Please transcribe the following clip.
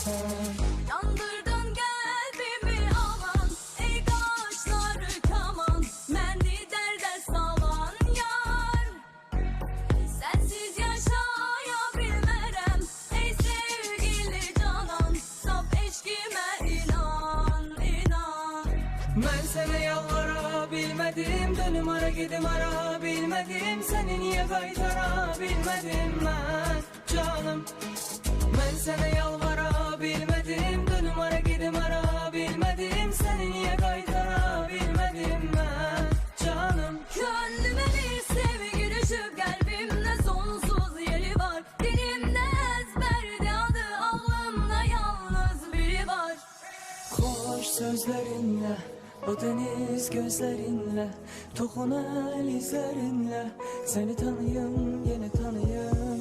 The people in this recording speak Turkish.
Yandırdın kalbimi aman, ey kaşları kaman, beni derde salan yar. Sensiz yaşayabilmerem, ey sevgili canan, saf eşkime inan, inan. Ben sana yalvara bilmedim, dönüm ara gidim ara bilmedim, seni niye kaytara bilmedim ben canım. Ben sana yalvara bilmedim, dönüm ara gidim ara bilmedim, seni niye kaytara bilmedim ben canım. Gönlüme bir sevgi düşüp kalbimde sonsuz yeri var. Dilimde ezberde adı, aklımda yalnız biri var. Hoş sözlerinle, o deniz gözlerinle, dokunan el izlerinle, seni tanıyım, yine tanıyım